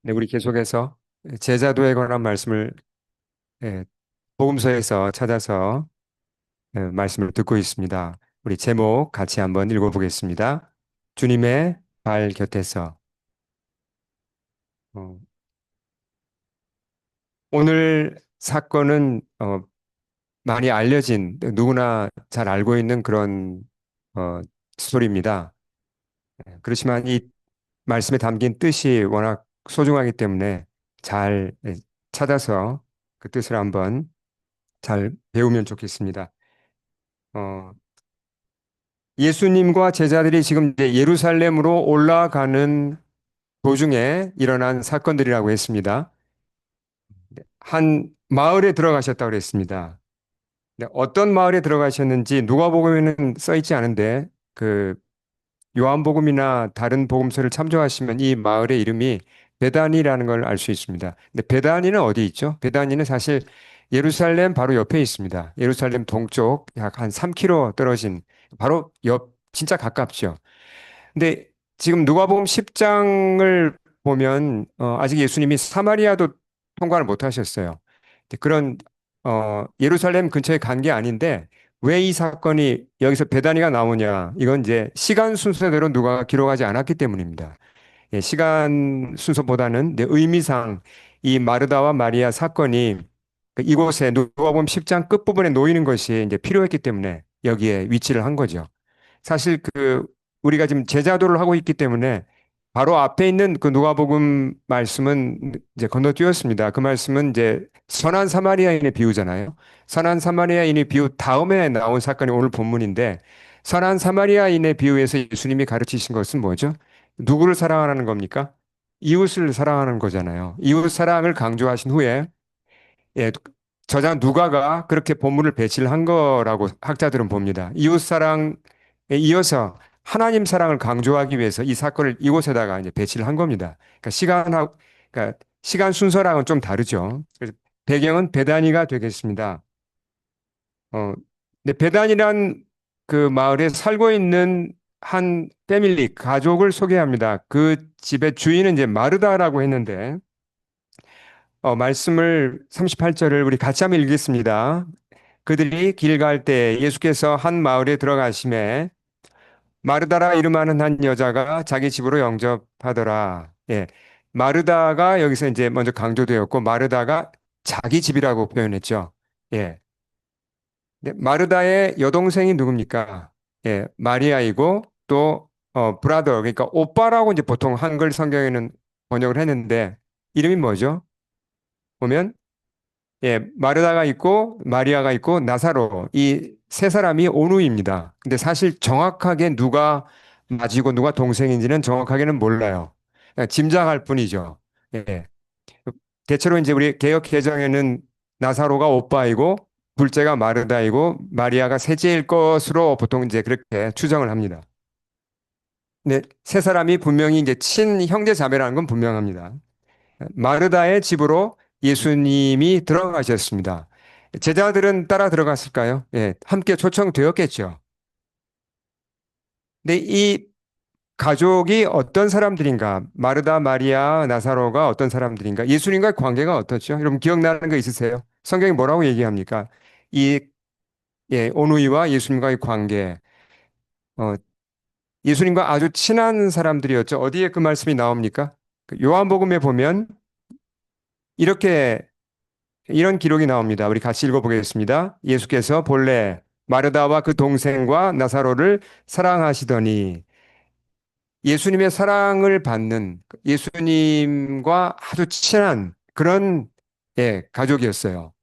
네, 우리 계속해서 제자도에 관한 말씀을 예, 복음서에서 찾아서 말씀을 듣고 있습니다. 우리 제목 같이 한번 읽어보겠습니다. 주님의 발 곁에서. 어, 오늘 사건은 많이 알려진, 누구나 잘 알고 있는 그런 어, 스토리입니다. 그렇지만 이 말씀에 담긴 뜻이 워낙 소중하기 때문에 잘 찾아서 그 뜻을 한번 잘 배우면 좋겠습니다. 어, 예수님과 제자들이 지금 이제 예루살렘으로 올라가는 도중에 일어난 사건들이라고 했습니다. 한 마을에 들어가셨다고 그랬습니다. 근데 어떤 마을에 들어가셨는지 누가복음에는 써 있지 않은데 그 요한복음이나 다른 복음서를 참조하시면 이 마을의 이름이 베다니라는 걸 알 수 있습니다. 근데 베다니는 어디 있죠? 베다니는 사실 예루살렘 바로 옆에 있습니다. 예루살렘 동쪽 약 한 3km 떨어진 바로 옆 진짜 가깝죠. 근데 지금 누가복음 10장을 보면 아직 예수님이 사마리아도 통과를 못 하셨어요. 근데 그런 예루살렘 근처에 간 게 아닌데 왜 이 사건이 여기서 베다니가 나오냐? 이건 이제 시간 순서대로 누가 기록하지 않았기 때문입니다. 예, 시간 순서보다는 이제 의미상 이 마르다와 마리아 사건이 이곳에 누가복음 10장 끝부분에 놓이는 것이 이제 필요했기 때문에 여기에 위치를 한 거죠. 사실 우리가 지금 제자도를 하고 있기 때문에 바로 앞에 있는 그 누가복음 말씀은 이제 건너뛰었습니다. 그 말씀은 이제 선한 사마리아인의 비유잖아요. 선한 사마리아인의 비유 다음에 나온 사건이 오늘 본문인데 선한 사마리아인의 비유에서 예수님이 가르치신 것은 뭐죠? 누구를 사랑하라는 겁니까? 이웃을 사랑하는 거잖아요. 이웃 사랑을 강조하신 후에 예, 저자 누가가 그렇게 본문을 배치를 한 거라고 학자들은 봅니다. 이웃 사랑에 이어서 하나님 사랑을 강조하기 위해서 이 사건을 이곳에다가 이제 배치를 한 겁니다. 그러니까 시간 순서랑은 좀 다르죠. 그래서 배경은 베다니가 되겠습니다. 근데 베단이란 그 마을에 살고 있는 한 패밀리, 가족을 소개합니다. 그 집의 주인은 이제 마르다라고 했는데, 말씀을 38절을 우리 같이 한번 읽겠습니다. 그들이 길 갈 때 예수께서 한 마을에 들어가심에 마르다라 이름하는 한 여자가 자기 집으로 영접하더라. 예. 마르다가 여기서 이제 먼저 강조되었고, 마르다가 자기 집이라고 표현했죠. 예. 네, 마르다의 여동생이 누굽니까? 예, 마리아이고 또 브라더 그러니까 오빠라고 이제 보통 한글 성경에는 번역을 했는데 이름이 뭐죠? 보면 예, 마르다가 있고 마리아가 있고 나사로 이 세 사람이 온누이입니다. 근데 사실 정확하게 누가 맞이고 누가 동생인지는 정확하게는 몰라요. 그냥 짐작할 뿐이죠. 예. 대체로 이제 우리 개역 개정에는 나사로가 오빠이고 둘째가 마르다이고 마리아가 셋째일 것으로 보통 이제 그렇게 추정을 합니다. 근데 세 사람이 분명히 이제 친형제 자매라는 건 분명합니다. 마르다의 집으로 예수님이 들어가셨습니다. 제자들은 따라 들어갔을까요? 예, 함께 초청되었겠죠. 근데 이 가족이 어떤 사람들인가? 마르다, 마리아, 나사로가 어떤 사람들인가? 예수님과의 관계가 어떻죠? 여러분 기억나는 거 있으세요? 성경이 뭐라고 얘기합니까? 이 오누이와 예수님과의 관계. 어, 예수님과 아주 친한 사람들이었죠. 어디에 그 말씀이 나옵니까? 그 요한복음에 보면 이렇게 이런 기록이 나옵니다. 우리 같이 읽어보겠습니다. 예수께서 본래 마르다와 그 동생과 나사로를 사랑하시더니 예수님의 사랑을 받는 예수님과 아주 친한 그런 가족이었어요.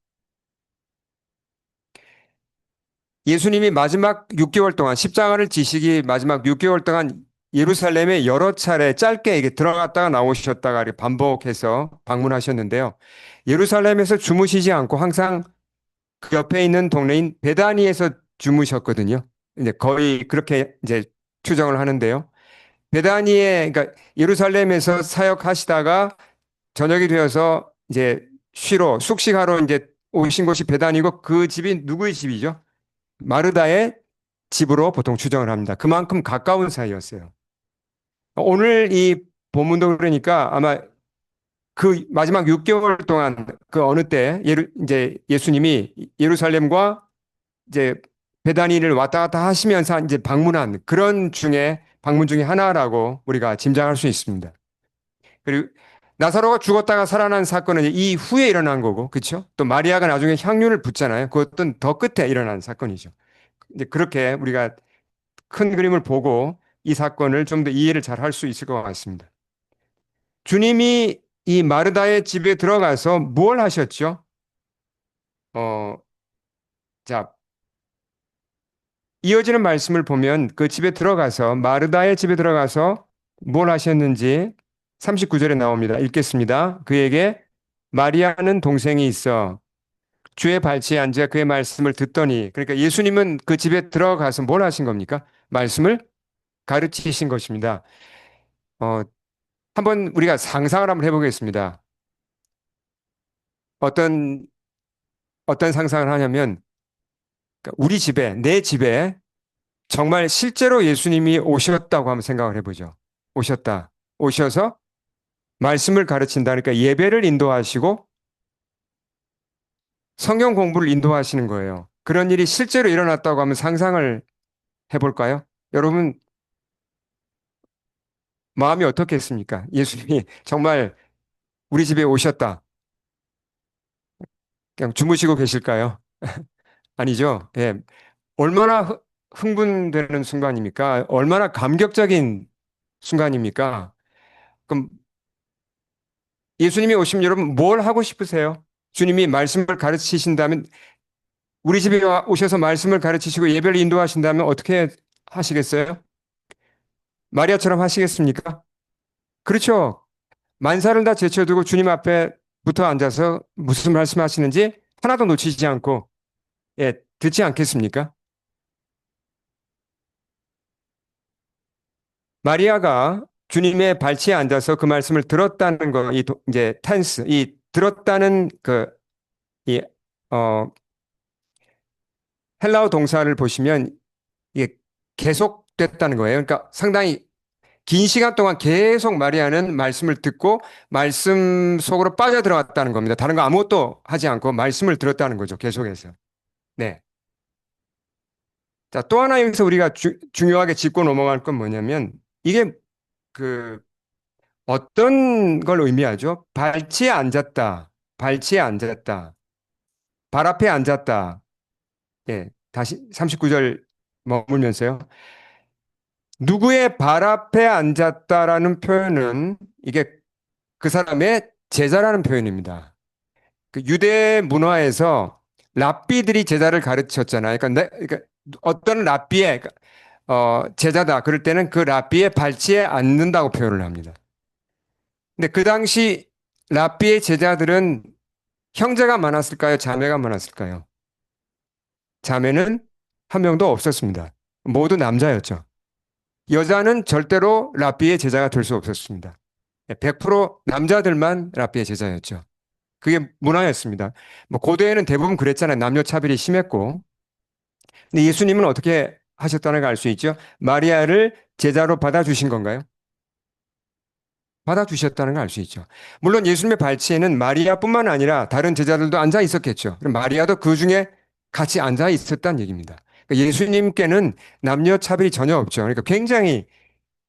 예수님이 마지막 6개월 동안 십자가를 지시기 마지막 6개월 동안 예루살렘에 여러 차례 짧게 이게 들어갔다가 나오셨다가 이렇게 반복해서 방문하셨는데요. 예루살렘에서 주무시지 않고 항상 그 옆에 있는 동네인 베다니에서 주무셨거든요. 이제 거의 그렇게 이제 추정을 하는데요. 그러니까 예루살렘에서 사역하시다가 저녁이 되어서 이제 숙식하러 이제 오신 곳이 베단이고 그 집이 누구의 집이죠? 마르다의 집으로 보통 추정을 합니다. 그만큼 가까운 사이였어요. 오늘 이 본문도 그러니까 아마 그 마지막 6개월 동안 그 어느 때 이제 예수님이 예루살렘과 이제 베다니를 왔다 갔다 하시면서 이제 방문한 그런 중에 방문 중에 하나라고 우리가 짐작할 수 있습니다. 그리고 나사로가 죽었다가 살아난 사건은 이 후에 일어난 거고, 그렇죠? 또 마리아가 나중에 향유를 붓잖아요. 그것은 더 끝에 일어난 사건이죠. 이제 그렇게 우리가 큰 그림을 보고 이 사건을 좀 더 이해를 잘 할 수 있을 것 같습니다. 주님이 이 마르다의 집에 들어가서 뭘 하셨죠? 어, 자, 이어지는 말씀을 보면 그 집에 들어가서 마르다의 집에 들어가서 뭘 하셨는지 39절에 나옵니다. 읽겠습니다. 그에게 마리아는 동생이 있어 주의 발치에 앉아 그의 말씀을 듣더니 그러니까 예수님은 그 집에 들어가서 뭘 하신 겁니까? 말씀을 가르치신 것입니다. 어, 한번 우리가 상상을 한번 해보겠습니다. 어떤 어떤 상상을 하냐면 그러니까 우리 집에 내 집에 정말 실제로 예수님이 오셨다고 한번 생각을 해보죠. 오셨다. 오셔서 말씀을 가르친다. 그러니까 예배를 인도하시고 성경 공부를 인도하시는 거예요. 그런 일이 실제로 일어났다고 하면 상상을 해볼까요? 여러분 마음이 어떻겠습니까? 예수님이 정말 우리 집에 오셨다. 그냥 주무시고 계실까요? 아니죠. 예. 얼마나 흥분되는 순간입니까? 얼마나 감격적인 순간입니까? 그럼 예수님이 오시면 여러분 뭘 하고 싶으세요? 주님이 말씀을 가르치신다면 우리 집에 오셔서 말씀을 가르치시고 예배를 인도하신다면 어떻게 하시겠어요? 마리아처럼 하시겠습니까? 그렇죠. 만사를 다 제쳐두고 주님 앞에 붙어 앉아서 무슨 말씀하시는지 하나도 놓치지 않고 예, 듣지 않겠습니까? 마리아가 주님의 발치에 앉아서 그 말씀을 들었다는 거, 이제 텐스, 이 들었다는 이, 어, 헬라어 동사를 보시면 이게 계속됐다는 거예요. 그러니까 상당히 긴 시간 동안 계속 마리아는 말씀을 듣고 말씀 속으로 빠져들어갔다는 겁니다. 다른 거 아무것도 하지 않고 말씀을 들었다는 거죠. 계속해서. 네. 자, 또 하나 여기서 우리가 중요하게 짚고 넘어갈 건 뭐냐면 이게 그 어떤 걸 의미하죠? 발치에 앉았다. 발치에 앉았다. 발 앞에 앉았다. 예. 다시 39절 머물면서요. 누구의 발 앞에 앉았다라는 표현은 이게 그 사람의 제자라는 표현입니다. 그 유대 문화에서 랍비들이 제자를 가르쳤잖아요. 그러니까 어떤 랍비의 제자다. 그럴 때는 그 랍비의 발치에 앉는다고 표현을 합니다. 근데 그 당시 랍비의 제자들은 형제가 많았을까요? 자매가 많았을까요? 자매는 한 명도 없었습니다. 모두 남자였죠. 여자는 절대로 랍비의 제자가 될 수 없었습니다. 100% 남자들만 랍비의 제자였죠. 그게 문화였습니다. 뭐 고대에는 대부분 그랬잖아요. 남녀 차별이 심했고. 근데 예수님은 어떻게 하셨다는 걸 알 수 있죠? 마리아를 제자로 받아주신 건가요? 받아주셨다는 걸 알 수 있죠. 물론 예수님의 발치에는 마리아뿐만 아니라 다른 제자들도 앉아 있었겠죠. 그럼 마리아도 그 중에 같이 앉아 있었다는 얘기입니다. 그러니까 예수님께는 남녀 차별이 전혀 없죠. 그러니까 굉장히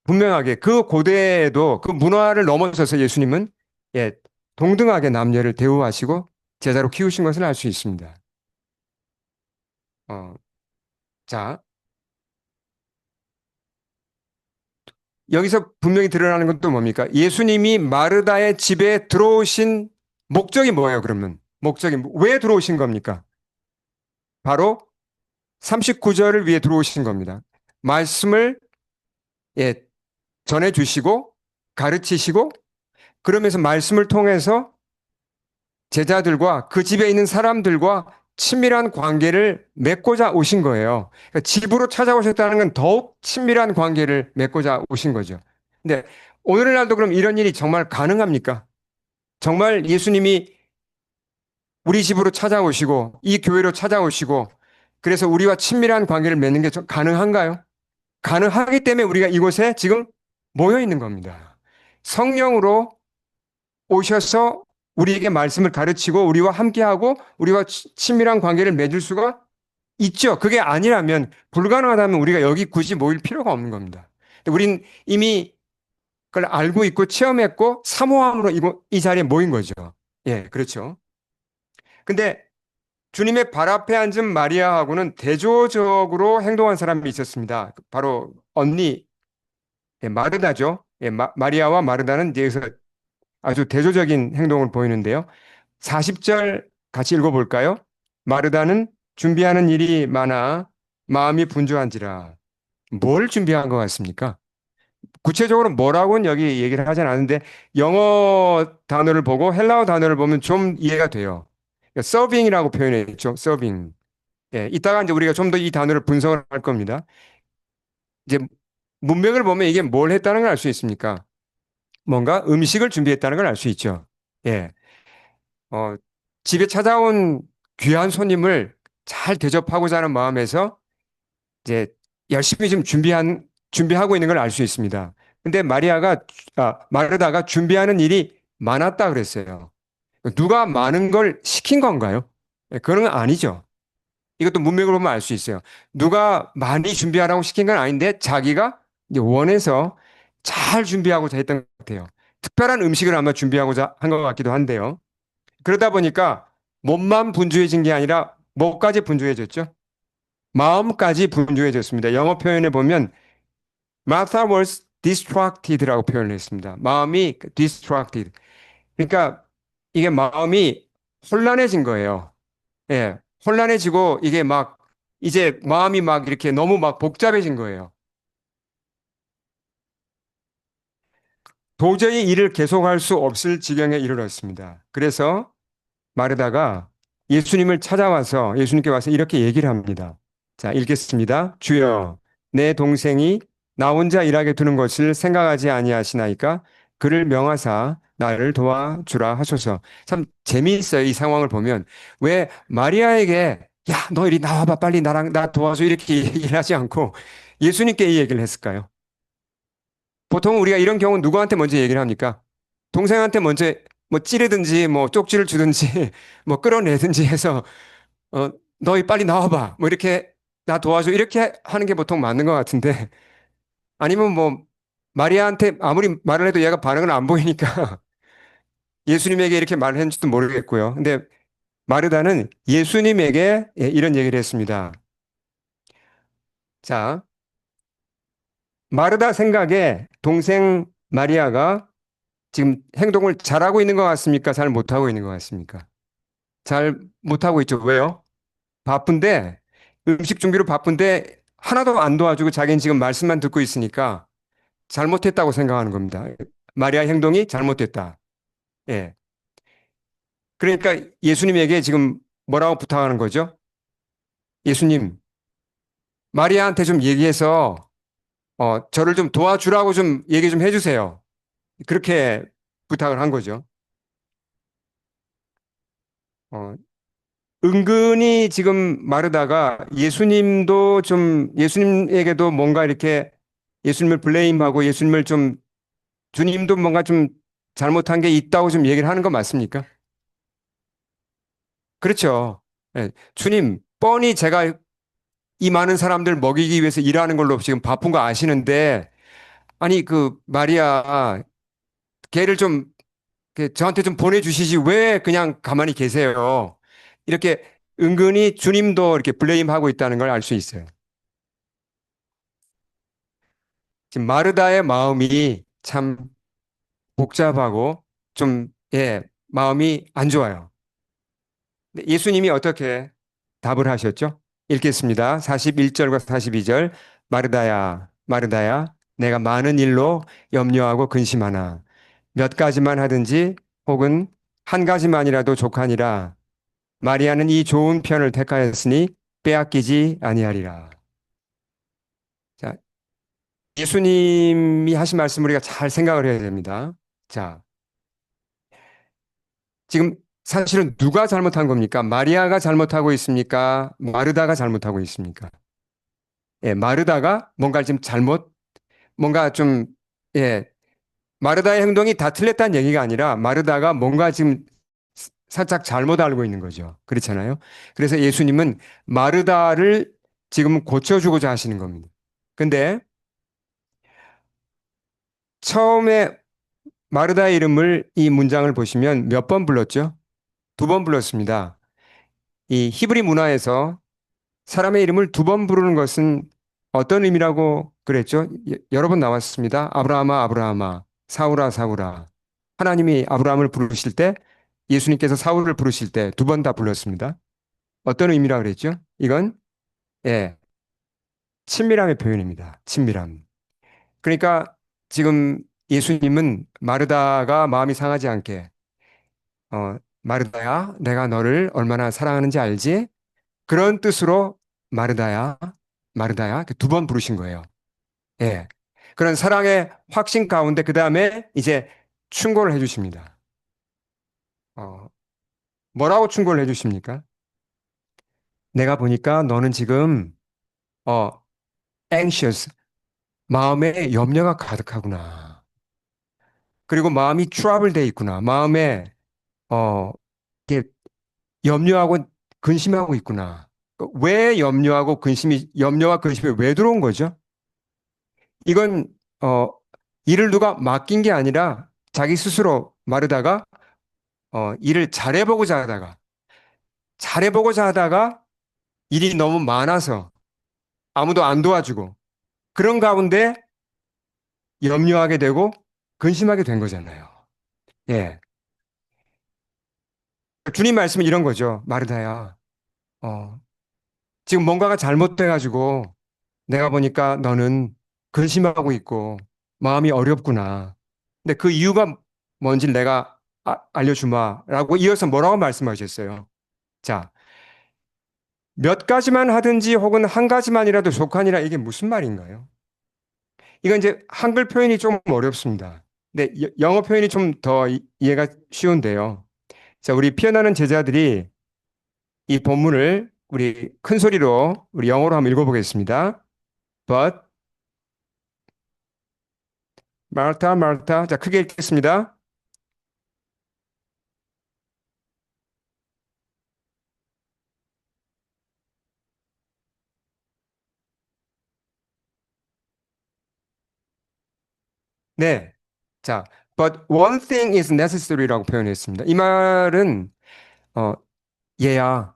분명하게 그 고대에도 그 문화를 넘어서서 예수님은 예, 동등하게 남녀를 대우하시고 제자로 키우신 것을 알 수 있습니다. 어, 자, 여기서 분명히 드러나는 건 또 뭡니까? 예수님이 마르다의 집에 들어오신 목적이 뭐예요, 그러면? 목적이 왜 들어오신 겁니까? 바로 39절을 위해 들어오신 겁니다. 말씀을 예, 전해 주시고 가르치시고 그러면서 말씀을 통해서 제자들과 그 집에 있는 사람들과 친밀한 관계를 맺고자 오신 거예요. 그러니까 집으로 찾아오셨다는 건 더욱 친밀한 관계를 맺고자 오신 거죠. 근데 오늘날도 그럼 이런 일이 정말 가능합니까? 정말 예수님이 우리 집으로 찾아오시고 이 교회로 찾아오시고 그래서 우리와 친밀한 관계를 맺는 게 가능한가요? 가능하기 때문에 우리가 이곳에 지금 모여 있는 겁니다. 성령으로 오셔서 우리에게 말씀을 가르치고 우리와 함께하고 우리와 친밀한 관계를 맺을 수가 있죠. 그게 아니라면 불가능하다면 우리가 여기 굳이 모일 필요가 없는 겁니다. 근데 우린 이미 그걸 알고 있고 체험했고 사모함으로 이 자리에 모인 거죠. 예, 그렇죠. 근데 주님의 발 앞에 앉은 마리아하고는 대조적으로 행동한 사람이 있었습니다. 바로 언니 마르다죠. 마리아와 마르다는 여기서 아주 대조적인 행동을 보이는데요. 40절 같이 읽어볼까요? 마르다는 준비하는 일이 많아 마음이 분주한지라. 뭘 준비한 것 같습니까? 구체적으로 뭐라고는 여기 얘기를 하진 않은데 영어 단어를 보고 헬라어 단어를 보면 좀 이해가 돼요. 서빙이라고 표현했죠. 서빙. 예, 이따가 이제 우리가 좀 더 이 단어를 분석을 할 겁니다. 이제 문맥을 보면 이게 뭘 했다는 걸 알 수 있습니까? 뭔가 음식을 준비했다는 걸 알 수 있죠. 예. 어, 집에 찾아온 귀한 손님을 잘 대접하고자 하는 마음에서 이제 열심히 좀 준비하고 있는 걸 알 수 있습니다. 근데 마르다가 준비하는 일이 많았다 그랬어요. 누가 많은 걸 시킨 건가요? 예, 그런 건 아니죠. 이것도 문맥으로 보면 알 수 있어요. 누가 많이 준비하라고 시킨 건 아닌데 자기가 이제 원해서 잘 준비하고자 했던 것 같아요. 특별한 음식을 아마 준비하고자 한 것 같기도 한데요. 그러다 보니까 몸만 분주해진 게 아니라 뭐까지 분주해졌죠? 마음까지 분주해졌습니다. 영어 표현에 보면 Martha was distracted라고 표현을 했습니다. 마음이 distracted. 그러니까 이게 마음이 혼란해진 거예요. 예, 혼란해지고 이게 막 이제 마음이 막 이렇게 너무 막 복잡해진 거예요. 도저히 일을 계속할 수 없을 지경에 이르렀습니다. 그래서 마르다가 예수님을 찾아와서 예수님께 와서 이렇게 얘기를 합니다. 자, 읽겠습니다. 주여, 내 동생이 나 혼자 일하게 두는 것을 생각하지 아니하시나이까? 그를 명하사 나를 도와주라 하소서. 참 재미있어요. 이 상황을 보면. 왜 마리아에게 야, 너 이리 나와봐. 빨리 나 도와줘. 이렇게 얘기를 하지 않고 예수님께 이 얘기를 했을까요? 보통 우리가 이런 경우 누구한테 먼저 얘기를 합니까? 동생한테 먼저 뭐 찌르든지 뭐 쪽지를 주든지 뭐 끌어내든지 해서 어, 너희 빨리 나와봐. 뭐 이렇게 나 도와줘. 이렇게 하는 게 보통 맞는 것 같은데 아니면 뭐 마리아한테 아무리 말을 해도 얘가 반응을 안 보이니까 예수님에게 이렇게 말을 했는지도 모르겠고요. 근데 마르다는 예수님에게 이런 얘기를 했습니다. 자, 마르다 생각에 동생 마리아가 지금 행동을 잘하고 있는 것 같습니까? 잘 못하고 있는 것 같습니까? 잘 못하고 있죠. 왜요? 바쁜데, 음식 준비로 바쁜데, 하나도 안 도와주고 자기는 지금 말씀만 듣고 있으니까 잘못했다고 생각하는 겁니다. 마리아의 행동이 잘못됐다. 예. 그러니까 예수님에게 지금 뭐라고 부탁하는 거죠? 예수님, 마리아한테 좀 얘기해서, 저를 좀 도와주라고 좀 얘기 좀 해주세요. 그렇게 부탁을 한 거죠. 어, 은근히 지금 마르다가 예수님에게도 뭔가 이렇게 예수님을 블레임하고 예수님을 좀 주님도 뭔가 좀 잘못한 게 있다고 좀 얘기를 하는 거 맞습니까? 그렇죠. 예, 주님, 뻔히 제가 이 많은 사람들 먹이기 위해서 일하는 걸로 지금 바쁜 거 아시는데, 아니, 그, 마리아, 걔를 좀, 저한테 좀 보내주시지 왜 그냥 가만히 계세요? 이렇게 은근히 주님도 이렇게 블레임하고 있다는 걸 알 수 있어요. 지금 마르다의 마음이 참 복잡하고 좀, 마음이 안 좋아요. 근데 예수님이 어떻게 답을 하셨죠? 읽겠습니다. 41절과 42절. 마르다야, 마르다야, 내가 많은 일로 염려하고 근심하나. 몇 가지만 하든지 혹은 한 가지만이라도 족하니라. 마리아는 이 좋은 편을 택하였으니 빼앗기지 아니하리라. 자, 예수님이 하신 말씀 우리가 잘 생각을 해야 됩니다. 자, 지금 사실은 누가 잘못한 겁니까? 마리아가 잘못하고 있습니까? 마르다가 잘못하고 있습니까? 예, 마르다가 뭔가 좀 뭔가 좀, 예, 마르다의 행동이 다 틀렸다는 얘기가 아니라 마르다가 뭔가 지금 살짝 잘못 알고 있는 거죠. 그렇잖아요. 그래서 예수님은 마르다를 지금 고쳐주고자 하시는 겁니다. 근데 처음에 마르다의 이름을 이 문장을 보시면 몇 번 불렀죠? 두 번 불렀습니다. 이 히브리 문화에서 사람의 이름을 두 번 부르는 것은 어떤 의미라고 그랬죠? 여러 번 나왔습니다. 아브라함아, 아브라함아, 사울아, 사울아. 하나님이 아브라함을 부르실 때 예수님께서 사울을 부르실 때 두 번 다 불렀습니다. 어떤 의미라 그랬죠? 이건 예, 친밀함의 표현입니다. 친밀함. 그러니까 지금 예수님은 마르다가 마음이 상하지 않게 마르다야, 내가 너를 얼마나 사랑하는지 알지? 그런 뜻으로 마르다야, 마르다야 두 번 부르신 거예요. 예. 그런 사랑의 확신 가운데 그 다음에 이제 충고를 해주십니다. 어, 뭐라고 충고를 해주십니까? 내가 보니까 너는 지금 어, anxious, 마음에 염려가 가득하구나. 그리고 마음이 트러블 돼 있구나. 마음에 어, 이렇게 염려하고 근심하고 있구나. 왜 염려하고 근심이 염려와 근심이 왜 들어온 거죠? 이건 어, 일을 누가 맡긴 게 아니라 자기 스스로 마르다가 일을 잘해보고자 하다가 일이 너무 많아서 아무도 안 도와주고 그런 가운데 염려하게 되고 근심하게 된 거잖아요. 예. 주님 말씀은 이런 거죠. 마르다야. 어, 지금 뭔가가 잘못돼가지고 내가 보니까 너는 근심하고 있고 마음이 어렵구나. 근데 그 이유가 뭔지 내가 알려주마라고 이어서 뭐라고 말씀하셨어요? 자, 몇 가지만 하든지 혹은 한 가지만이라도 족하니라 이게 무슨 말인가요? 이건 이제 한글 표현이 좀 어렵습니다. 근데 영어 표현이 좀 더 이해가 쉬운데요. 자, 우리 피어나는 제자들이 이 본문을 우리 큰 소리로 우리 영어로 한번 읽어보겠습니다. But Martha, Martha. 자, 크게 읽겠습니다. 네. 자, but one thing is necessary라고 표현했습니다. 이 말은 어, 얘야,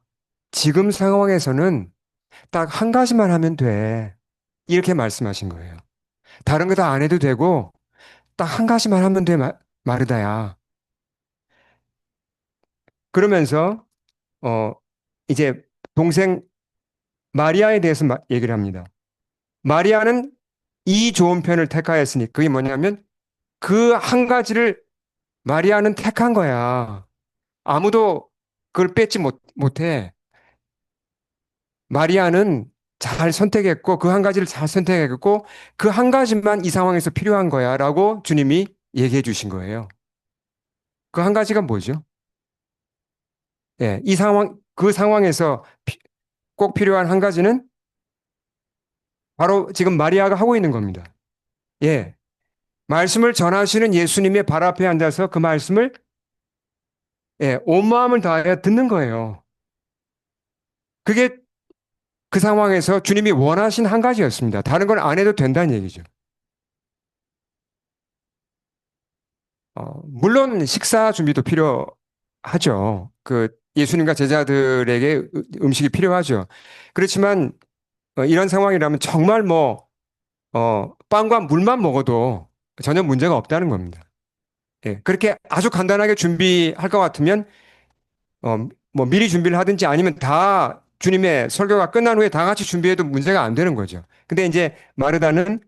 지금 상황에서는 딱 한 가지만 하면 돼. 이렇게 말씀하신 거예요. 다른 거 다 안 해도 되고 딱 한 가지만 하면 돼, 마르다야. 그러면서 어, 이제 동생 마리아에 대해서 얘기를 합니다. 마리아는 이 좋은 편을 택하였으니 그게 뭐냐면 그 한 가지를 마리아는 택한 거야. 아무도 그걸 뺏지 못해. 마리아는 잘 선택했고 그 한 가지를 잘 선택했고 그 한 가지만 이 상황에서 필요한 거야라고 주님이 얘기해 주신 거예요. 그 한 가지가 뭐죠? 예, 이 상황 그 상황에서 꼭 필요한 한 가지는 바로 지금 마리아가 하고 있는 겁니다. 예. 말씀을 전하시는 예수님의 발 앞에 앉아서 그 말씀을 예, 온 마음을 다하여 듣는 거예요. 그게 그 상황에서 주님이 원하신 한 가지였습니다. 다른 건 안 해도 된다는 얘기죠. 물론 식사 준비도 필요하죠. 그 예수님과 제자들에게 음식이 필요하죠. 그렇지만 이런 상황이라면 정말 뭐 빵과 물만 먹어도 전혀 문제가 없다는 겁니다. 예, 그렇게 아주 간단하게 준비할 것 같으면 뭐 미리 준비를 하든지 아니면 다 주님의 설교가 끝난 후에 다 같이 준비해도 문제가 안 되는 거죠. 근데 이제 마르다는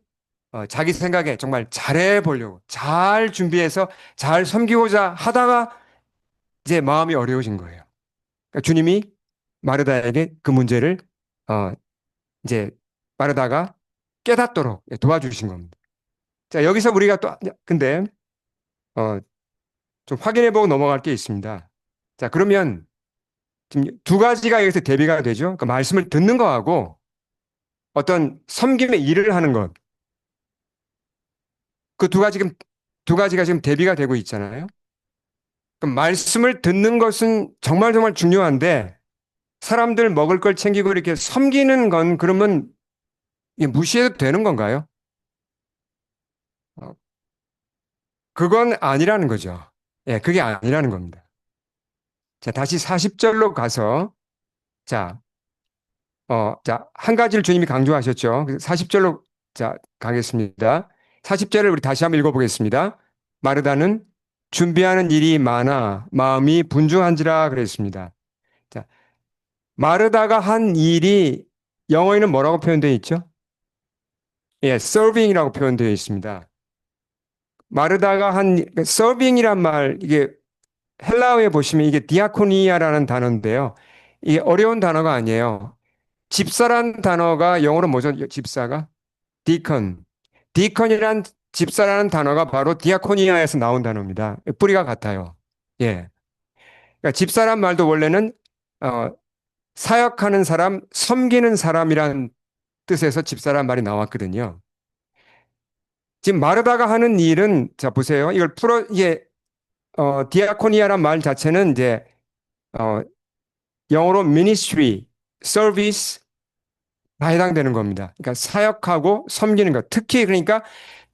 자기 생각에 정말 잘해 보려고 잘 준비해서 잘 섬기고자 하다가 이제 마음이 어려워진 거예요. 그러니까 주님이 마르다에게 그 문제를 어, 이제 마르다가 깨닫도록 도와주신 겁니다. 자, 여기서 우리가 또 근데 어, 좀 확인해보고 넘어갈 게 있습니다. 자, 그러면 지금 두 가지가 여기서 대비가 되죠. 그러니까 말씀을 듣는 거하고 어떤 섬김의 일을 하는 것. 그 두 가지 지금 두 가지가 지금 대비가 되고 있잖아요. 그럼 말씀을 듣는 것은 정말 정말 중요한데 사람들 먹을 걸 챙기고 이렇게 섬기는 건 그러면 이게 무시해도 되는 건가요? 어, 그건 아니라는 거죠. 예, 그게 아니라는 겁니다. 자, 다시 40절로 가서 자, 한 가지를 주님이 강조하셨죠. 40절로 자, 가겠습니다. 40절을 우리 다시 한번 읽어보겠습니다. 마르다는 준비하는 일이 많아 마음이 분주한지라 그랬습니다. 자, 마르다가 한 일이 영어에는 뭐라고 표현되어 있죠? 예, serving이라고 표현되어 있습니다. 마르다가 한 serving이란 말 이게 헬라어에 보시면 이게 디아코니아라는 단어인데요. 이게 어려운 단어가 아니에요. 집사란 단어가 영어로 뭐죠? 집사가? 디컨. 디컨이란 집사라는 단어가 바로 디아코니아에서 나온 단어입니다. 뿌리가 같아요. 예. 그러니까 집사란 말도 원래는 어, 사역하는 사람, 섬기는 사람이란 뜻에서 집사란 말이 나왔거든요. 지금 마르다가 하는 일은 자 보세요. 이걸 풀어 이게 디아코니아란 말 자체는 이제 어, 영어로 ministry, service 다 해당되는 겁니다. 그러니까 사역하고 섬기는 것. 특히 그러니까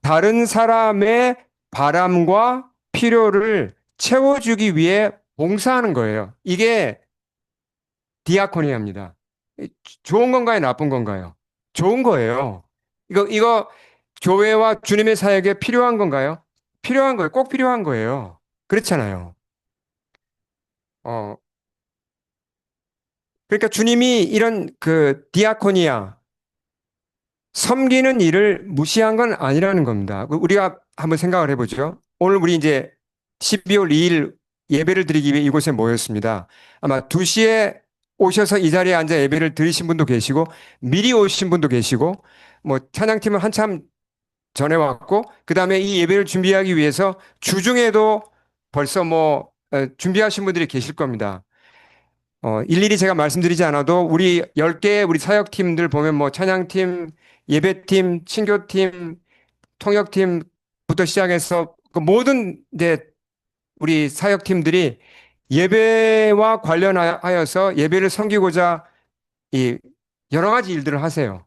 다른 사람의 바람과 필요를 채워주기 위해 봉사하는 거예요. 이게 디아코니아입니다. 좋은 건가요? 나쁜 건가요? 좋은 거예요. 이거 교회와 주님의 사역에 필요한 건가요? 필요한 거예요. 꼭 필요한 거예요. 그렇잖아요. 어, 그러니까 주님이 이런 그 디아코니아, 섬기는 일을 무시한 건 아니라는 겁니다. 우리가 한번 생각을 해보죠. 오늘 우리 이제 12월 2일 예배를 드리기 위해 이곳에 모였습니다. 아마 2시에 오셔서 이 자리에 앉아 예배를 드리신 분도 계시고 미리 오신 분도 계시고 뭐 찬양팀은 한참 전에 왔고 그다음에 이 예배를 준비하기 위해서 주중에도 벌써 뭐 준비하신 분들이 계실 겁니다. 일일이 제가 말씀드리지 않아도 우리 10개의 우리 사역팀들 보면 뭐 찬양팀, 예배팀, 친교팀, 통역팀부터 시작해서 그 모든 이제 우리 사역팀들이 예배와 관련하여서 예배를 섬기고자 이 여러 가지 일들을 하세요.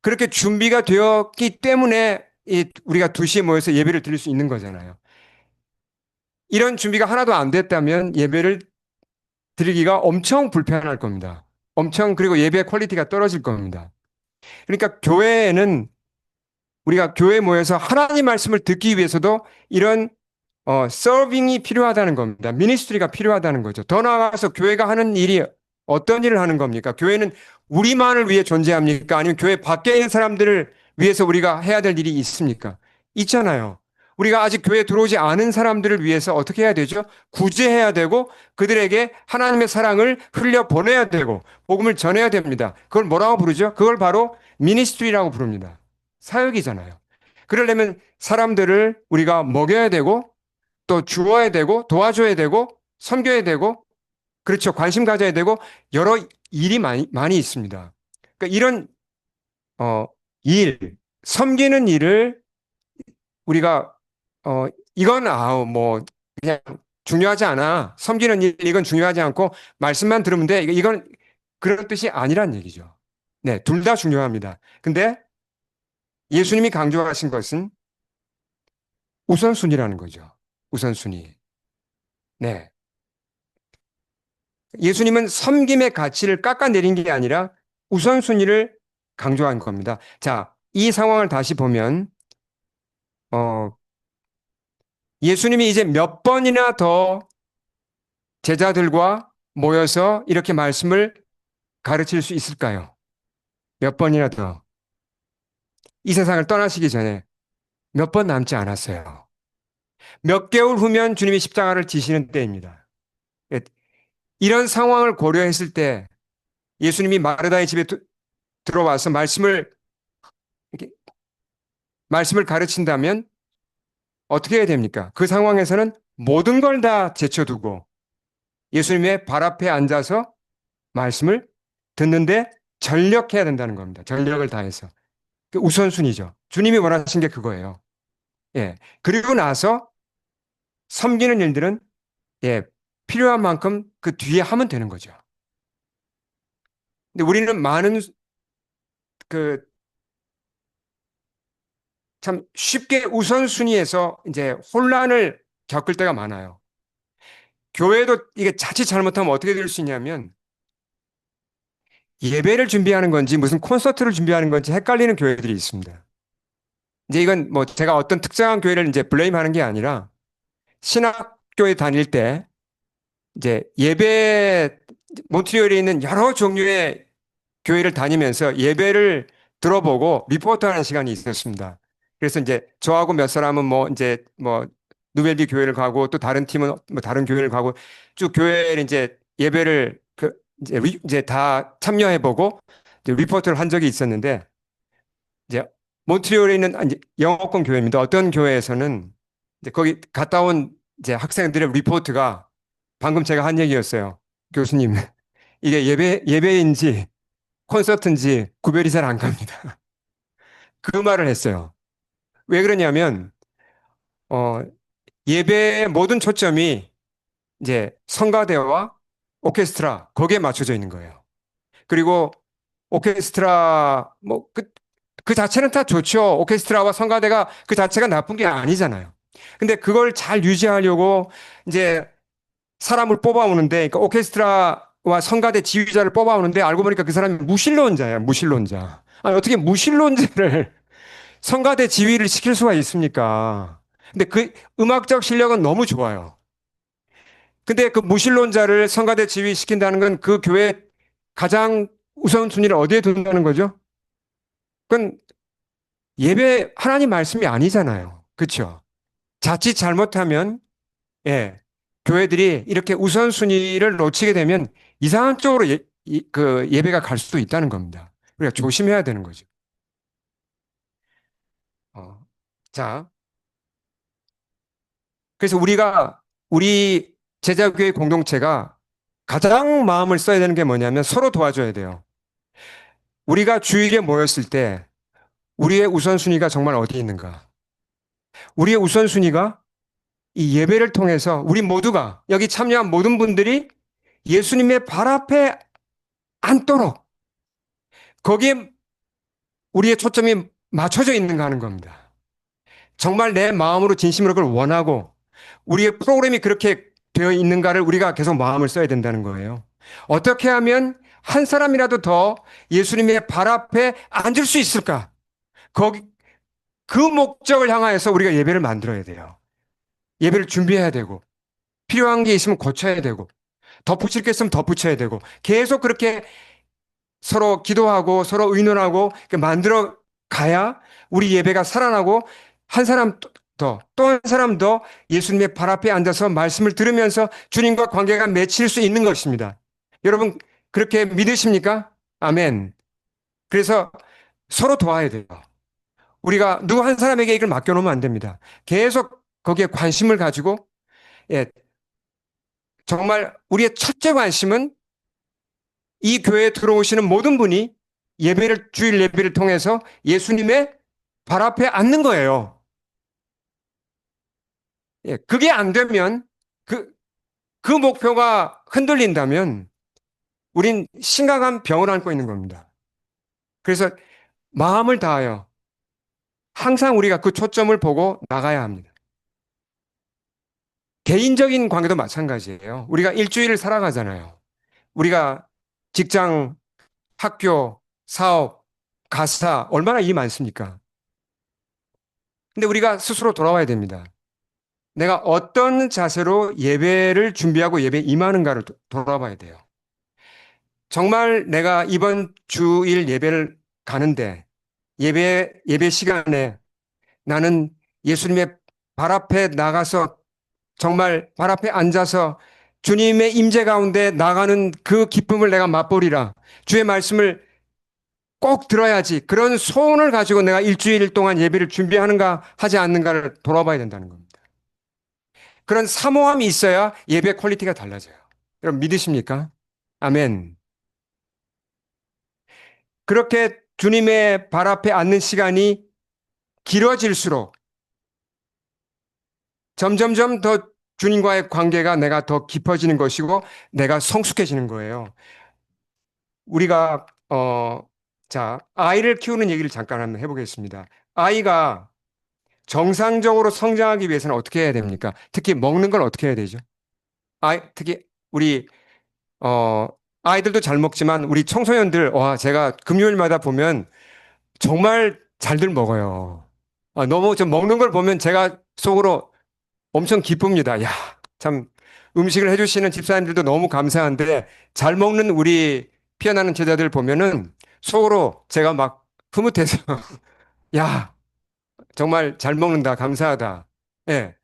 그렇게 준비가 되었기 때문에 우리가 2시에 모여서 예배를 드릴 수 있는 거잖아요. 이런 준비가 하나도 안 됐다면 예배를 드리기가 엄청 불편할 겁니다. 엄청 그리고 예배 퀄리티가 떨어질 겁니다. 그러니까 교회에는 우리가 교회에 모여서 하나님 말씀을 듣기 위해서도 이런 서빙이 필요하다는 겁니다. 미니스트리가 필요하다는 거죠. 더 나아가서 교회가 하는 일이 어떤 일을 하는 겁니까? 교회는 우리만을 위해 존재합니까? 아니면 교회 밖에 있는 사람들을 위해서 우리가 해야 될 일이 있습니까? 있잖아요. 우리가 아직 교회에 들어오지 않은 사람들을 위해서 어떻게 해야 되죠? 구제해야 되고 그들에게 하나님의 사랑을 흘려 보내야 되고 복음을 전해야 됩니다. 그걸 뭐라고 부르죠? 그걸 바로 미니스트리라고 부릅니다. 사역이잖아요. 그러려면 사람들을 우리가 먹여야 되고 또 주어야 되고 도와줘야 되고 섬겨야 되고 그렇죠. 관심 가져야 되고 여러 일이 많이 있습니다. 그러니까 이런 어, 일, 섬기는 일을 우리가 이건 뭐 그냥 중요하지 않아. 섬기는 일 이건 중요하지 않고 말씀만 들으면 돼. 이건 그런 뜻이 아니란 얘기죠. 네, 둘 다 중요합니다. 근데 예수님이 강조하신 것은 우선순위라는 거죠. 우선순위. 네. 예수님은 섬김의 가치를 깎아내린 게 아니라 우선순위를 강조한 겁니다. 자, 이 상황을 다시 보면, 어, 예수님이 이제 몇 번이나 더 제자들과 모여서 이렇게 말씀을 가르칠 수 있을까요? 몇 번이나 더. 이 세상을 떠나시기 전에 몇 번 남지 않았어요. 몇 개월 후면 주님이 십자가를 지시는 때입니다. 예, 이런 상황을 고려했을 때 예수님이 마르다의 집에 들어와서 이렇게 말씀을 가르친다면 어떻게 해야 됩니까? 그 상황에서는 모든 걸 다 제쳐두고 예수님의 발 앞에 앉아서 말씀을 듣는데 전력해야 된다는 겁니다. 전력을 다해서. 그 우선순위죠. 주님이 원하신 게 그거예요. 예. 그리고 나서 섬기는 일들은 예, 필요한 만큼 그 뒤에 하면 되는 거죠. 근데 우리는 많은 그 참 쉽게 우선순위에서 이제 혼란을 겪을 때가 많아요. 교회도 이게 자칫 잘못하면 어떻게 될 수 있냐면 예배를 준비하는 건지 무슨 콘서트를 준비하는 건지 헷갈리는 교회들이 있습니다. 이제 이건 뭐 제가 어떤 특정한 교회를 이제 블레임하는 게 아니라 신학교에 다닐 때 이제 예배 몬트리올에 있는 여러 종류의 교회를 다니면서 예배를 들어보고 리포트하는 시간이 있었습니다. 그래서 이제 저하고 몇 사람은 뭐 이제 뭐 누벨비 교회를 가고 또 다른 팀은 뭐 다른 교회를 가고 쭉 교회를 이제 예배를 그 이제 다 참여해보고 이제 리포트를 한 적이 있었는데 이제 몬트리올에 있는 이제 영어권 교회입니다. 어떤 교회에서는 이제 거기 갔다 온 이제 학생들의 리포트가 방금 제가 한 얘기였어요. 교수님, 이게 예배인지 콘서트인지 구별이 잘 안 갑니다. 그 말을 했어요. 왜 그러냐면, 어, 예배의 모든 초점이 이제 성가대와 오케스트라, 거기에 맞춰져 있는 거예요. 그리고 오케스트라, 그 자체는 다 좋죠. 오케스트라와 성가대가 그 자체가 나쁜 게 아니잖아요. 근데 그걸 잘 유지하려고 이제 사람을 뽑아오는데, 그러니까 오케스트라와 성가대 지휘자를 뽑아오는데 알고 보니까 그 사람이 무신론자예요, 무신론자. 아니, 어떻게 무신론자를 성가대 지휘를 시킬 수가 있습니까? 근데 그 음악적 실력은 너무 좋아요. 근데 그 무신론자를 성가대 지휘시킨다는 건 그 교회 가장 우선순위를 어디에 둔다는 거죠? 그건 예배 하나님 말씀이 아니잖아요. 그렇죠? 자칫 잘못하면 예, 교회들이 이렇게 우선순위를 놓치게 되면 이상한 쪽으로 그 예배가 갈 수도 있다는 겁니다. 우리가 조심해야 되는 거죠. 어, 자, 그래서 우리 제자교회 공동체가 가장 마음을 써야 되는 게 뭐냐면 서로 도와줘야 돼요. 우리가 주일에 모였을 때 우리의 우선순위가 정말 어디 있는가? 우리의 우선순위가 이 예배를 통해서 우리 모두가 여기 참여한 모든 분들이 예수님의 발 앞에 앉도록 거기에 우리의 초점이 맞춰져 있는가 하는 겁니다. 정말 내 마음으로 진심으로 그걸 원하고 우리의 프로그램이 그렇게 되어 있는가를 우리가 계속 마음을 써야 된다는 거예요. 어떻게 하면 한 사람이라도 더 예수님의 발 앞에 앉을 수 있을까? 거기 그 목적을 향하여서 우리가 예배를 만들어야 돼요. 예배를 준비해야 되고 필요한 게 있으면 고쳐야 되고 덧붙일 게 있으면 덧붙여야 되고 계속 그렇게 서로 기도하고 서로 의논하고 만들어 가야 우리 예배가 살아나고 한 사람 더, 또 한 사람 더 예수님의 발 앞에 앉아서 말씀을 들으면서 주님과 관계가 맺힐 수 있는 것입니다. 여러분, 그렇게 믿으십니까? 아멘. 그래서 서로 도와야 돼요. 우리가 누구 한 사람에게 이걸 맡겨놓으면 안 됩니다. 계속 거기에 관심을 가지고, 예, 정말 우리의 첫째 관심은 이 교회에 들어오시는 모든 분이 주일 예배를 통해서 예수님의 발 앞에 앉는 거예요. 예, 그게 안 되면 그, 그 목표가 흔들린다면 우린 심각한 병을 안고 있는 겁니다. 그래서 마음을 다하여 항상 우리가 그 초점을 보고 나가야 합니다. 개인적인 관계도 마찬가지예요. 우리가 일주일을 살아가잖아요. 우리가 직장, 학교, 사업, 가사 얼마나 일이 많습니까? 근데 우리가 스스로 돌아와야 됩니다. 내가 어떤 자세로 예배를 준비하고 예배 임하는가를 돌아봐야 돼요. 정말 내가 이번 주일 예배를 가는데 예배 시간에 나는 예수님의 발 앞에 나가서 정말 발 앞에 앉아서 주님의 임재 가운데 나가는 그 기쁨을 내가 맛보리라. 주의 말씀을 꼭 들어야지. 그런 소원을 가지고 내가 일주일 동안 예배를 준비하는가 하지 않는가를 돌아봐야 된다는 겁니다. 그런 사모함이 있어야 예배 퀄리티가 달라져요. 여러분 믿으십니까? 아멘. 그렇게 주님의 발 앞에 앉는 시간이 길어질수록 점점점 더 주님과의 관계가 내가 더 깊어지는 것이고 내가 성숙해지는 거예요. 우리가 자, 아이를 키우는 얘기를 잠깐 한번 해보겠습니다. 아이가 정상적으로 성장하기 위해서는 어떻게 해야 됩니까? 특히 먹는 걸 어떻게 해야 되죠? 특히 우리 어 아이들도 잘 먹지만 우리 청소년들 와 제가 금요일마다 보면 정말 잘들 먹어요. 너무 좀 먹는 걸 보면 제가 속으로 엄청 기쁩니다. 야, 참 음식을 해주시는 집사님들도 너무 감사한데 잘 먹는 우리 피어나는 제자들 보면은 속으로 제가 막 흐뭇해서 야, 정말 잘 먹는다. 감사하다. 예.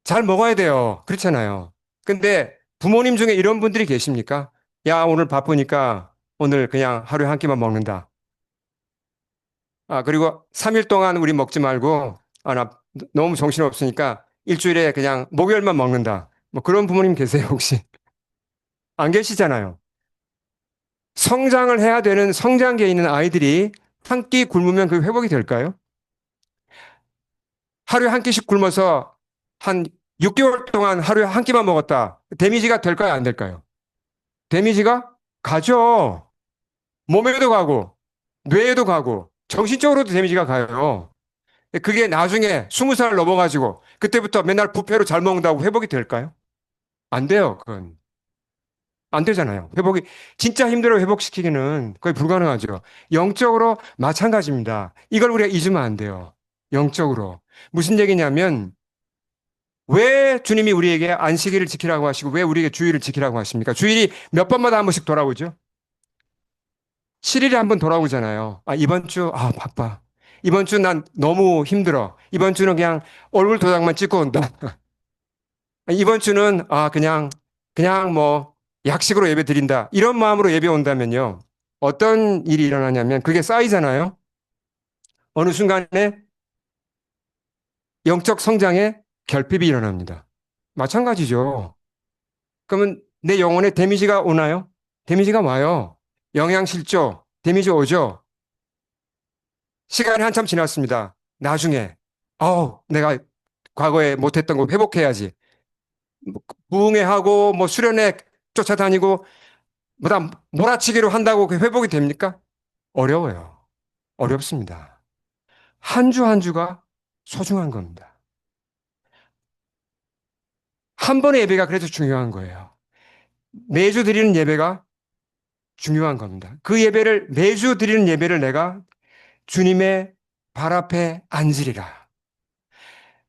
잘 먹어야 돼요. 그렇잖아요. 근데 부모님 중에 이런 분들이 계십니까? 야, 오늘 바쁘니까 오늘 그냥 하루에 한 끼만 먹는다. 그리고 3일 동안 우리 먹지 말고, 나 너무 정신없으니까 일주일에 그냥 목요일만 먹는다. 뭐 그런 부모님 계세요, 혹시? 안 계시잖아요. 성장을 해야 되는 성장기에 있는 아이들이 한 끼 굶으면 그 회복이 될까요? 하루에 한 끼씩 굶어서 한 6개월 동안 하루에 한 끼만 먹었다. 데미지가 될까요? 안 될까요? 데미지가 가죠. 몸에도 가고, 뇌에도 가고, 정신적으로도 데미지가 가요. 그게 나중에 20살 넘어가지고, 그때부터 맨날 부패로 잘 먹는다고 회복이 될까요? 안 돼요, 그건. 안 되잖아요. 회복이, 진짜 힘들어 회복시키기는 거의 불가능하죠. 영적으로 마찬가지입니다. 이걸 우리가 잊으면 안 돼요. 영적으로. 무슨 얘기냐면, 왜 주님이 우리에게 안식일을 지키라고 하시고, 왜 우리에게 주일을 지키라고 하십니까? 주일이 몇 번마다 한 번씩 돌아오죠? 7일에 한 번 돌아오잖아요. 이번 주, 바빠. 이번 주 난 너무 힘들어. 이번 주는 그냥 얼굴 도장만 찍고 온다. 이번 주는, 그냥 뭐, 약식으로 예배 드린다. 이런 마음으로 예배 온다면요. 어떤 일이 일어나냐면, 그게 쌓이잖아요. 어느 순간에 영적 성장에 결핍이 일어납니다. 마찬가지죠. 그러면 내 영혼에 데미지가 오나요? 데미지가 와요. 영양실조, 데미지 오죠. 시간이 한참 지났습니다. 나중에, 내가 과거에 못했던 거 회복해야지. 뭐, 부흥회하고, 뭐, 수련회 쫓아다니고, 뭐다, 몰아치기로 한다고 그 회복이 됩니까? 어려워요. 어렵습니다. 한 주 한 주가 소중한 겁니다. 한 번의 예배가 그래서 중요한 거예요. 매주 드리는 예배가 중요한 겁니다. 그 예배를, 매주 드리는 예배를 내가 주님의 발 앞에 앉으리라.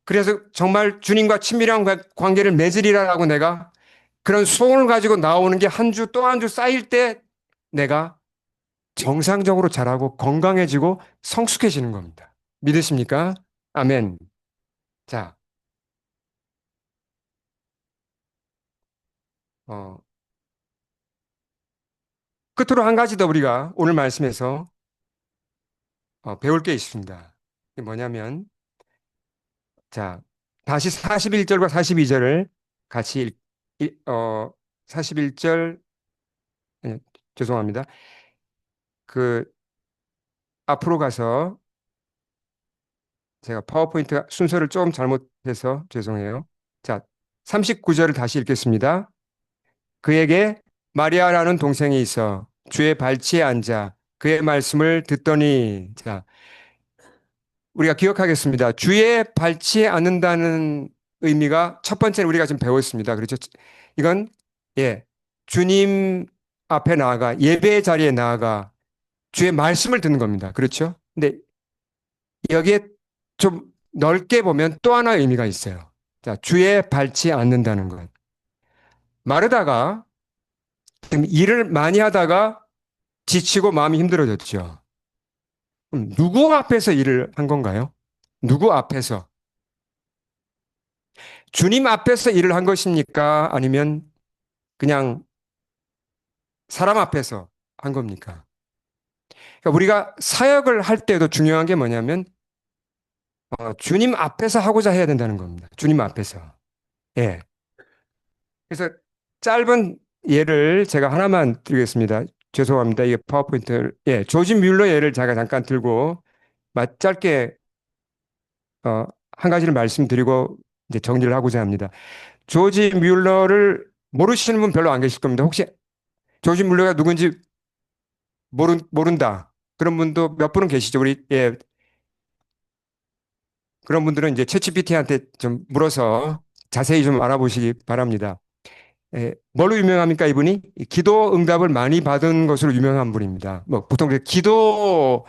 그래서 정말 주님과 친밀한 관계를 맺으리라라고 내가 그런 소원을 가지고 나오는 게 한 주 또 한 주 쌓일 때 내가 정상적으로 자라고 건강해지고 성숙해지는 겁니다. 믿으십니까? 아멘. 자, 어, 끝으로 한 가지 더 우리가 오늘 말씀에서 배울 게 있습니다. 이게 뭐냐면, 자, 다시 41절과 42절을 같이 41절, 죄송합니다. 그, 앞으로 가서 제가 파워포인트 순서를 좀 잘못해서 죄송해요. 자, 39절을 다시 읽겠습니다. 그에게 마리아라는 동생이 있어 주의 발치에 앉아 그의 말씀을 듣더니 자, 우리가 기억하겠습니다. 주의 발치에 앉는다는 의미가 첫 번째는 우리가 지금 배웠습니다. 그렇죠? 이건 예. 주님 앞에 나아가 예배 자리에 나아가 주의 말씀을 듣는 겁니다. 그렇죠? 근데 여기에 좀 넓게 보면 또 하나의 의미가 있어요. 자, 주의 밟지 않는다는 것. 마르다가 지금 일을 많이 하다가 지치고 마음이 힘들어졌죠. 그럼 누구 앞에서 일을 한 건가요? 누구 앞에서? 주님 앞에서 일을 한 것입니까? 아니면 그냥 사람 앞에서 한 겁니까? 그러니까 우리가 사역을 할 때도 중요한 게 뭐냐면 주님 앞에서 하고자 해야 된다는 겁니다. 주님 앞에서. 예. 그래서 짧은 예를 제가 하나만 드리겠습니다. 죄송합니다. 이게 파워포인트를, 조지 뮬러 예를 제가 잠깐 들고, 짧게, 한 가지를 말씀드리고 이제 정리를 하고자 합니다. 조지 뮬러를 모르시는 분 별로 안 계실 겁니다. 혹시 조지 뮬러가 누군지 모른다. 그런 분도 몇 분은 계시죠. 우리, 예, 그런 분들은 이제 챗GPT한테 좀 물어서 자세히 좀 알아보시기 바랍니다. 예, 뭘로 유명합니까, 이분이? 이 기도 응답을 많이 받은 것으로 유명한 분입니다. 뭐, 보통 기도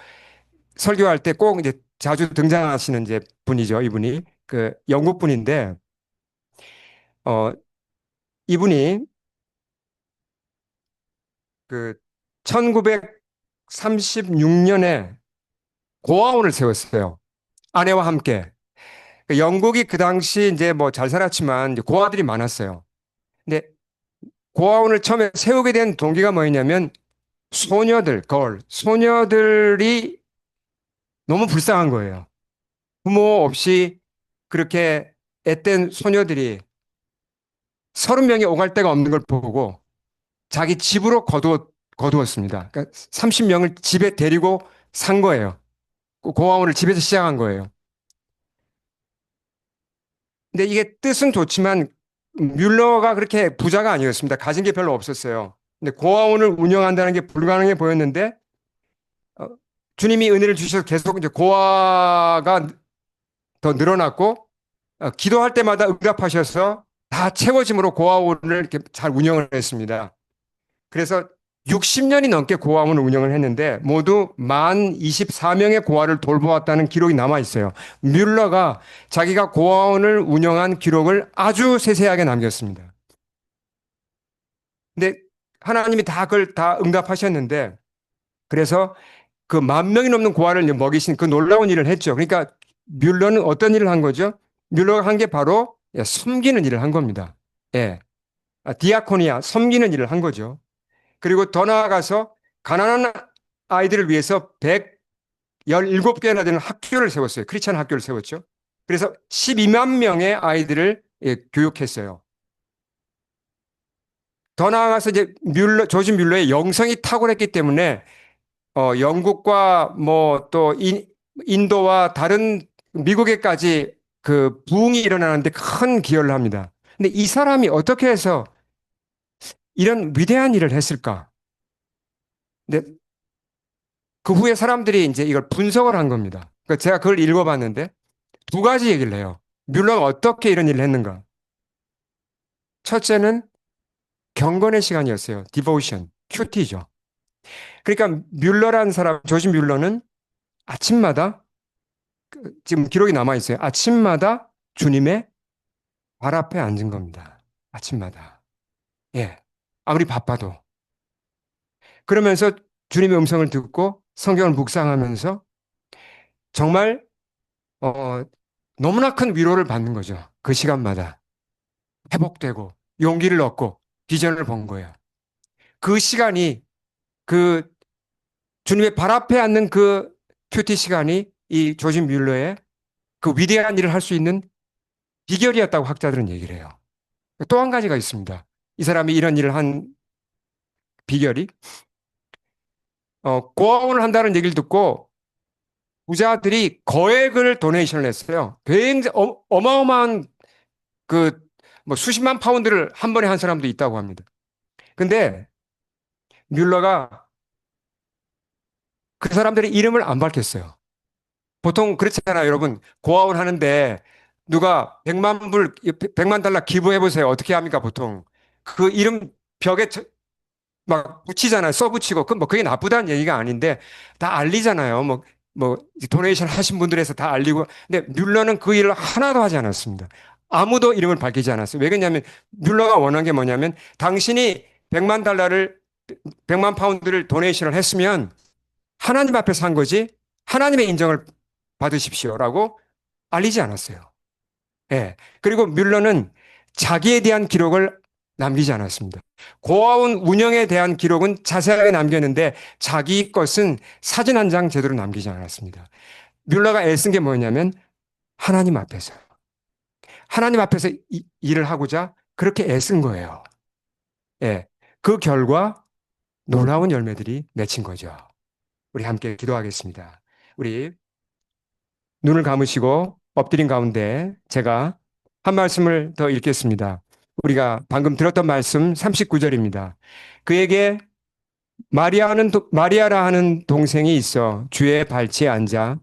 설교할 때 꼭 이제 자주 등장하시는 이제 분이죠, 이분이. 그 영국 분인데, 어, 이분이 그 1936년에 고아원을 세웠어요. 아내와 함께. 그 영국이 그 당시 이제 뭐 잘 살았지만 이제 고아들이 많았어요. 근데 고아원을 처음에 세우게 된 동기가 뭐였냐면 소녀들이 너무 불쌍한 거예요. 부모 없이 그렇게 앳된 소녀들이 30명이 오갈 데가 없는 걸 보고 자기 집으로 거두었습니다. 그러니까 30명을 집에 데리고 산 거예요. 그 고아원을 집에서 시작한 거예요. 근데 이게 뜻은 좋지만 뮬러가 그렇게 부자가 아니었습니다. 가진 게 별로 없었어요. 근데 고아원을 운영한다는 게 불가능해 보였는데 어, 주님이 은혜를 주셔서 계속 이제 고아가 더 늘어났고 기도할 때마다 응답하셔서 다 채워짐으로 고아원을 이렇게 잘 운영을 했습니다. 그래서 60년이 넘게 고아원을 운영을 했는데 모두 만 24명의 고아를 돌보았다는 기록이 남아 있어요. 뮬러가 자기가 고아원을 운영한 기록을 아주 세세하게 남겼습니다. 근데 하나님이 다 그걸 다 응답하셨는데 그래서 그 만 명이 넘는 고아를 먹이신 그 놀라운 일을 했죠. 그러니까 뮬러는 어떤 일을 한 거죠? 뮬러가 한 게 바로 섬기는 일을 한 겁니다. 예. 디아코니아, 섬기는 일을 한 거죠. 그리고 더 나아가서 가난한 아이들을 위해서 117개나 되는 학교를 세웠어요. 크리스찬 학교를 세웠죠. 그래서 12만 명의 아이들을 교육했어요. 더 나아가서 이제 조지 뮬러의 영성이 탁월했기 때문에 영국과 뭐 또 인도와 다른 미국에까지 그 부흥이 일어나는데 큰 기여를 합니다. 근데 이 사람이 어떻게 해서 이런 위대한 일을 했을까? 근데 그 후에 사람들이 이제 이걸 분석을 한 겁니다. 그러니까 제가 그걸 읽어봤는데 두 가지 얘기를 해요. 뮬러가 어떻게 이런 일을 했는가? 첫째는 경건의 시간이었어요. 디보션, 큐티죠. 그러니까 뮬러라는 사람, 조지 뮬러는 아침마다 지금 기록이 남아 있어요. 아침마다 주님의 발 앞에 앉은 겁니다. 아침마다. 예. 아무리 바빠도. 그러면서 주님의 음성을 듣고 성경을 묵상하면서 정말 어, 너무나 큰 위로를 받는 거죠. 그 시간마다. 회복되고 용기를 얻고 비전을 본 거예요. 그 시간이 그 주님의 발 앞에 앉는 그 큐티 시간이 이 조지 뮬러의 그 위대한 일을 할 수 있는 비결이었다고 학자들은 얘기를 해요. 또 한 가지가 있습니다. 이 사람이 이런 일을 한 비결이 고아원을 한다는 얘기를 듣고 부자들이 거액을 도네이션을 했어요. 굉장히 어마어마한 그 뭐 수십만 파운드를 한 번에 한 사람도 있다고 합니다. 근데 뮬러가 그 사람들의 이름을 안 밝혔어요. 보통 그렇잖아요, 여러분. 고아원 하는데 누가 100만 불, 100만 달러 기부해 보세요. 어떻게 합니까, 보통? 그 이름 벽에 막 붙이잖아요. 써붙이고. 그 뭐 그게 나쁘다는 얘기가 아닌데 다 알리잖아요. 뭐 도네이션 하신 분들에서 다 알리고. 근데 뮬러는 그 일을 하나도 하지 않았습니다. 아무도 이름을 밝히지 않았어요. 왜 그러냐면 뮬러가 원한 게 뭐냐면 당신이 100만 달러를 100만 파운드를 도네이션을 했으면 하나님 앞에서 한 거지 하나님의 인정을 받으십시오라고 알리지 않았어요. 예. 그리고 뮬러는 자기에 대한 기록을 남기지 않았습니다. 고아원 운영에 대한 기록은 자세하게 남겼는데 자기 것은 사진 한 장 제대로 남기지 않았습니다. 뮬러가 애쓴 게 뭐냐면 하나님 앞에서. 하나님 앞에서 일을 하고자 그렇게 애쓴 거예요. 예. 그 결과 놀라운 열매들이 맺힌 거죠. 우리 함께 기도하겠습니다. 우리 눈을 감으시고 엎드린 가운데 제가 한 말씀을 더 읽겠습니다. 우리가 방금 들었던 말씀 39절입니다. 그에게 마리아라 하는 동생이 있어 주의 발치에 앉아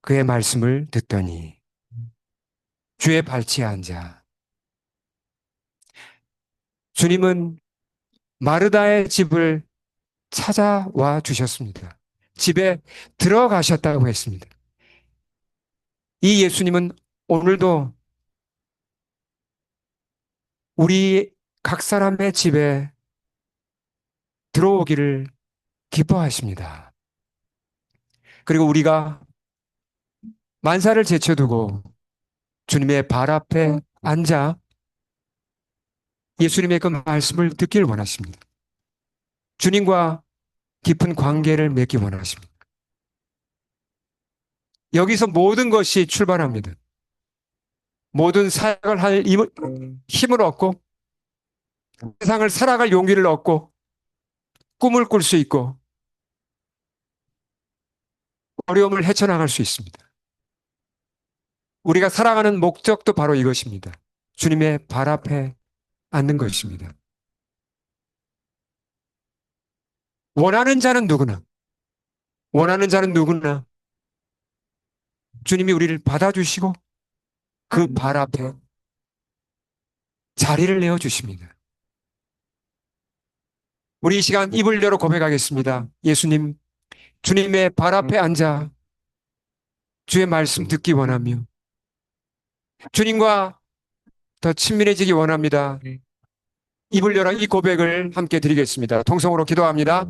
그의 말씀을 듣더니 주의 발치에 앉아 주님은 마르다의 집을 찾아와 주셨습니다. 집에 들어가셨다고 했습니다. 이 예수님은 오늘도 우리 각 사람의 집에 들어오기를 기뻐하십니다. 그리고 우리가 만사를 제쳐두고 주님의 발 앞에 앉아 예수님의 그 말씀을 듣기를 원하십니다. 주님과 깊은 관계를 맺기 원하십니다. 여기서 모든 것이 출발합니다. 모든 사역을 할 힘을 얻고 세상을 살아갈 용기를 얻고 꿈을 꿀 수 있고 어려움을 헤쳐나갈 수 있습니다. 우리가 살아가는 목적도 바로 이것입니다. 주님의 발 앞에 앉는 것입니다. 원하는 자는 누구나, 원하는 자는 누구나 주님이 우리를 받아주시고 그 발 앞에 자리를 내어주십니다. 우리 이 시간 입을 열어 고백하겠습니다. 예수님, 주님의 발 앞에 앉아 주의 말씀 듣기 원하며 주님과 더 친밀해지기 원합니다. 입을 열어 이 고백을 함께 드리겠습니다. 통성으로 기도합니다.